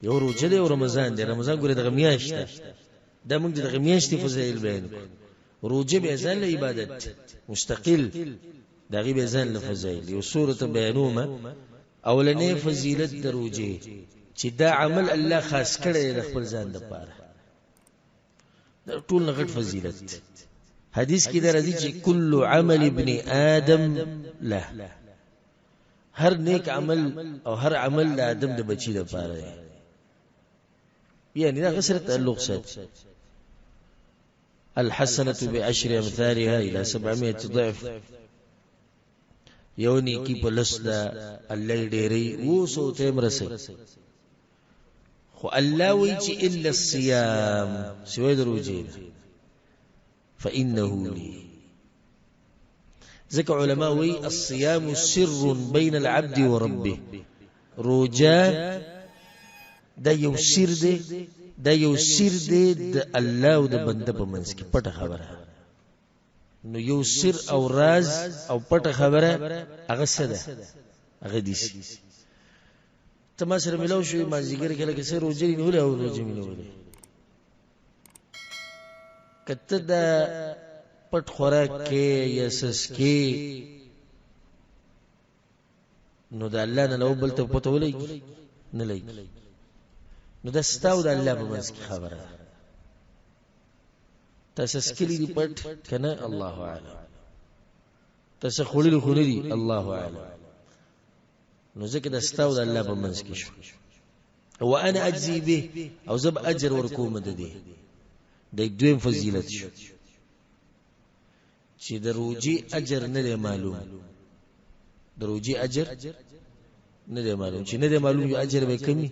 یو روزه دی او رمضان دی. رمضان ګوره دغه میاشت ده، دا موږ دغه میاشتې فضایل بیان کړو. روزه به ځان له عبادت مستقل دغه به ځان له فضایل یو سورته بیانومه. اولنې فضیلت د روزه چې دا عمل الله خاص کړی د خپل ځان لپاره، دا ټول نه غټ فضیلت. حدیث کې دا راځي چې کل عمل ابن آدم له، هر نیک عمل او هر عمل د آدم د بچی لپاره دی، یعنی دا غسر تعلق ساتي. الحسنة بعشر امثالها الى 700 ضعف. یو نیکی په لس دا الله ډېری وسو ته مرسي. خو الله وی چې الا الصيام سوى دروجين فانه لي. ذکر علماء وی الصيام سر بين العبد وربه. روجا دا یو سر دی، دا یو سر دی د الله او د بنده په منځ کې پټه خبره. نو یو سر او راز او پټه خبره هغه څه ده؟ هغه دي ته ما سره ملاو شوې ما ذکر کله کې سره روزه نیولې او روزه نیولې کته دا پټ خوراک کې یا سس کې نو د الله نه لو بل ته پته ولې نه لګي. نو دا ستاو د الله په منځ کې خبره تاسو سکلی دی پټ کنه الله اعلم، تاسو خولي خولي الله اعلم. نو ځکه دا ستاو د الله په منځ کې شو. او انا اجزي به او زب اجر ورکوم د دې د دویم فضیلت شو چې د روزي اجر نه دی معلوم. د روزي اجر نه دی معلوم، چې نه دی معلوم یو اجر به کمی.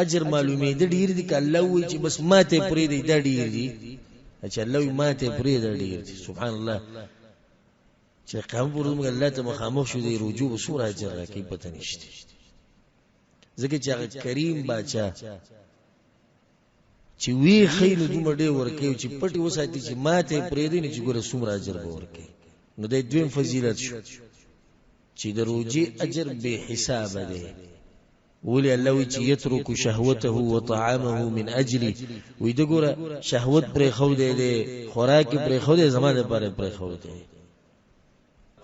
اجر معلومه د ډیر دي ک الله وی چې بس ماته پرې دی د ډیر دي، چې الله وی ماته پرې د ډیر دي. سبحان الله چې قام ورته موږ الله ته مخامخ شو دی رجوع سوره اجر راکې پته نشته. ځکه چې هغه کریم بادشاہ چې وی خیر دومره ډیر ورکې چې پټي وساتي چې ماته پرې دی نه چې ګوره سوره اجر به ورکې. نو د دویم فضیلت شو چې د روزي اجر به حساب دی. ولي الله وی چې يترك شهوته وطعامه من اجلي، وی د ګوره شهوت پر خو دی خوراک پر خو دی زمانه پر خو دی.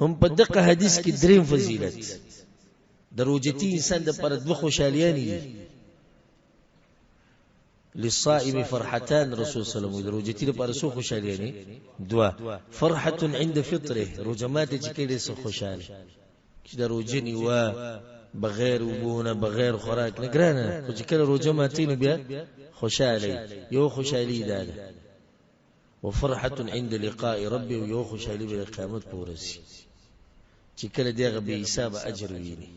هم په دغه حدیث کې دریم فضیلت د روزتي انسان د پر دوه خوشالیاں دي. للصائم فرحتان، رسول صلی الله علیه وسلم د روزتي لپاره څو خوشالیاں دي؟ دوا. فرحه عند فطره، روزمات چې کېږي څو خوشاله چې د روزنی وا بغیر وبونه بغیر خوراک نه ګرانه، خو چې کله روزه ماتي نو بیا خوشاله یو خوشالي ده. وفرحه عند لقاء ربي، یو خوشالي به قیامت پورسي چې کله دغه به حساب اجر ویني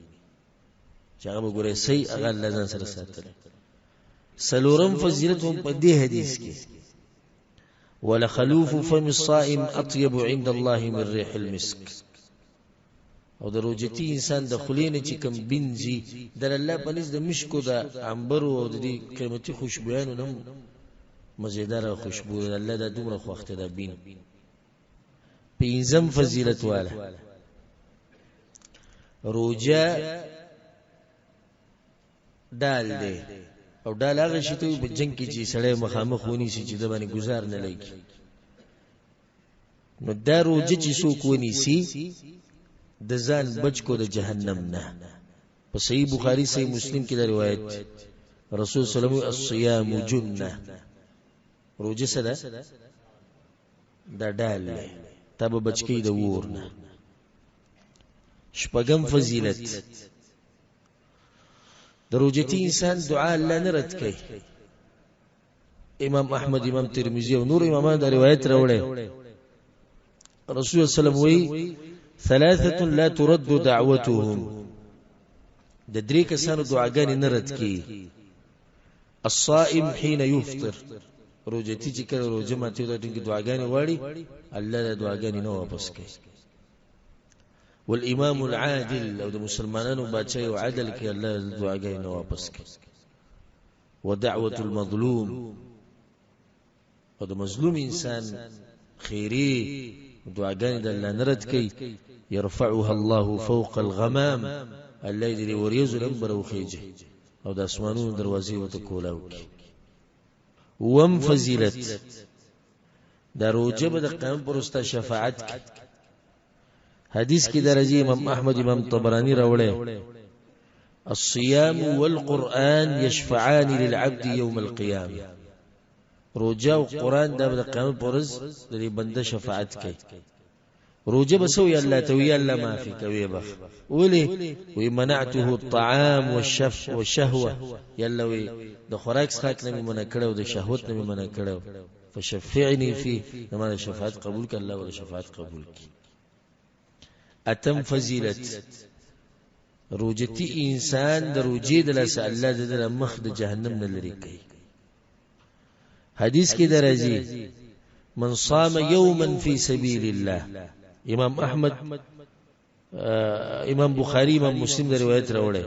چې هغه ګورې سي هغه لزان سره ساتل. سلورم فضیلت هم په دې حدیث کې ولخلوف فم الصائم اطيب عند الله من ريح المسك. او د روزتي انسان د خلینه چې کم بنزي در الله په نس د مشکو د عنبر او د دې قیمتي خوشبویانو نم مزیدار خوشبو الله د دومره خوخته د بین. پنځم فضیلت والا روزه دال دی، او دال هغه شی ته په جنگ کې چې سړی مخامخ ونی سي چې د باندې گزار نه لګي. نو دا روزه چې څوک ونی سي د ځان بچ کو د جهنم نه. په صحیح بخاری صحیح مسلم کې دا روایت رسول صلی الله علیه وسلم الصيام جنه، روزه سره دا ډال تب بچ کی د ور نه. شپږم فضیلت د روزتي انسان دعا الله نه رد کوي. امام احمد، امام ترمذی او نور امامان دا روایت راوړي. رسول الله صلی الله علیه وسلم وی ثلاثه لا ترد دعوتهم، د درې کسانو دعاګانې نه رد کی. الصائم حين يفطر، روزتي چې کله روزه ماته د دې دعاګانې واړي الله د دعاګانې نه واپس کوي. والامام العادل، او د مسلمانانو بادشاہ او عدل کې الله د دعاګانې نه واپس کوي. ودعوه المظلوم، او د مظلوم انسان خیری دعاګانې د الله نه رد کوي. يرفعها الله فوق الغمام، الله دې وريز الانبر وخيجه او د اسمانونو دروازې وته کولاو کی وم فضیلت دا روجه به د قیامت پر وستا شفاعت کی حدیث کی درجه امام احمد امام طبرانی راوړی الصيام والقرآن يشفعان للعبد يوم القيامة روجه او قرآن دا د قیامت پر ورځ د بنده شفاعت کوي روجه بسو یا الله تو یا الله معافي کوي بخ ولي وي منعته الطعام والشهوه يلا وي د خوراک څخه نه منع کړو د شهوت نه منع کړو فشفعني فيه لما شفاعت قبول ک الله ولا شفاعت قبول کی اتم فضیلت روجتی انسان د روجې د لس الله د مخ د جهنم نه لري کوي حدیث کی درجه من صام يوما في سبيل الله امام احمد امام بخاری امام مسلم د روایت راوړی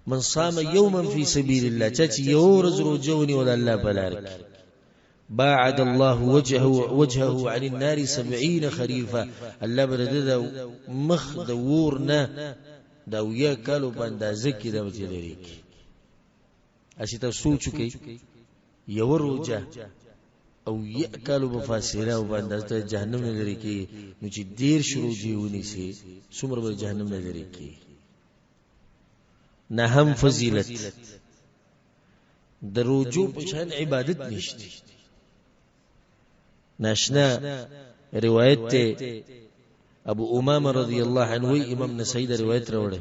من صام يوما في سبيل الله چې یو ورځ روجونی ول الله بلار باعد الله وجهه عن النار 70 خريفا الله برده مخ د ورنه دا ویا کالو باندې ځکه د وتلری اسی ته سوچ کی یو روجه او یاکلوا بفاسره او باندې ته جهنم نه لري کی نو چې دیر شروع دیونی سي څومره به جهنم نه لري کی نه هم فضیلت د روجو په شان عبادت نشته ناشنا روایت ته ابو امامه رضی الله عنه امام نسائی د روایت راوړي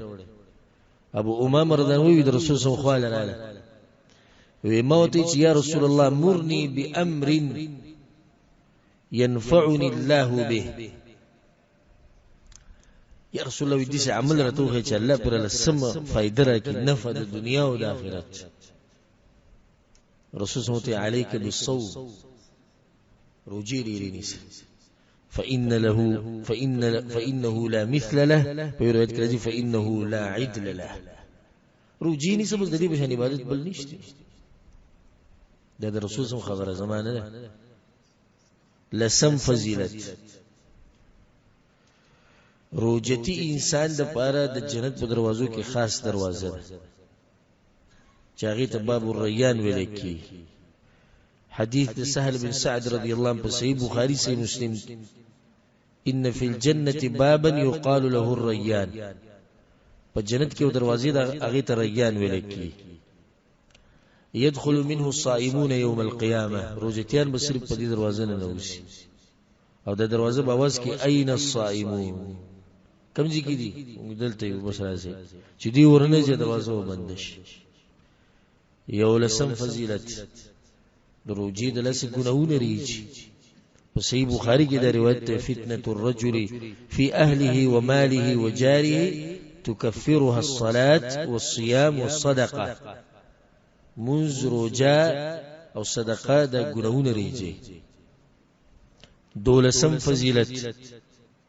ابو امامه رضی الله عنه د رسول صلی الله علیه وسلم وی موتی چې یا رسول الله مرني بامر ينفعني الله به یا رسول الله دې عمل راته چې الله پر لسم فائدہ راکړي نفع د دنیا او د آخرت رسول صلی الله علیه بالصوم روجي لرينيس فإنه لا مثل له ويرويت كذي فإنه لا عدل له روجي ني سبز دې بشان عبادت بل نشته دا رسول صلی الله خبره زمانه ده لسم فضیلت روجتی انسان د پاره د جنت په دروازو کې خاص دروازه ده چاغي ته باب الریان ویل کی حدیث د سهل بن سعد رضی الله عنه په صحیح بخاری صحیح مسلم ان فی الجنه بابا يقال له الریان په جنت کې دروازې د هغه ته ریان ویل کی يدخل منه الصائمون يوم القيامه روجتيان به صرف په دې دروازه نه نوځي او د دروازه په واس کې اين الصائمون کوم ځای کې دي دلته یو بس راځي چې دی ورنه چې دروازه بند شي یو لسم فضیلت د روجې د لس ګناونه ریږي په صحیح بخاری کې دا روایت فتنه الرجل في اهله وماله وجاره تكفرها الصلاه والصيام والصدقه منذ روجا او صدقه د ګناونه ریږي دولسم فضیلت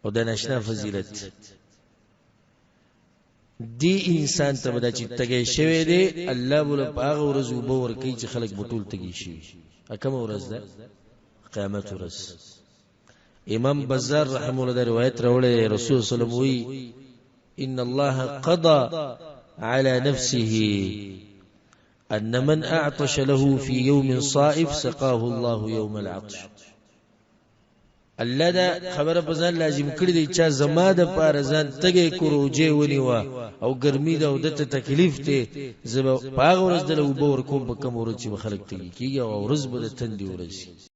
او د نشنا فضیلت دی انسان ته بدا چې تګي شوی دی الله بوله پاغه ورځ وبور کوي چې خلک بټول تګي شي کوم ورځ ده قیامت ورځ امام بزار رحمه الله روایت راوړی رسول صلی الله علیه وسلم ان الله قضى على نفسه ان من اعطش له في يوم صائف سقاه الله يوم العطش الله دا خبره پزان لازم کړی دی چې زما د پارزان تګي کوروجه ونیوا او ګرمي دا ودته تکلیف ته زب پاغ ورځ د لوبور کوم په کوم ورځ چې خلک تګي کیږي او ورځ به د تندي ورځي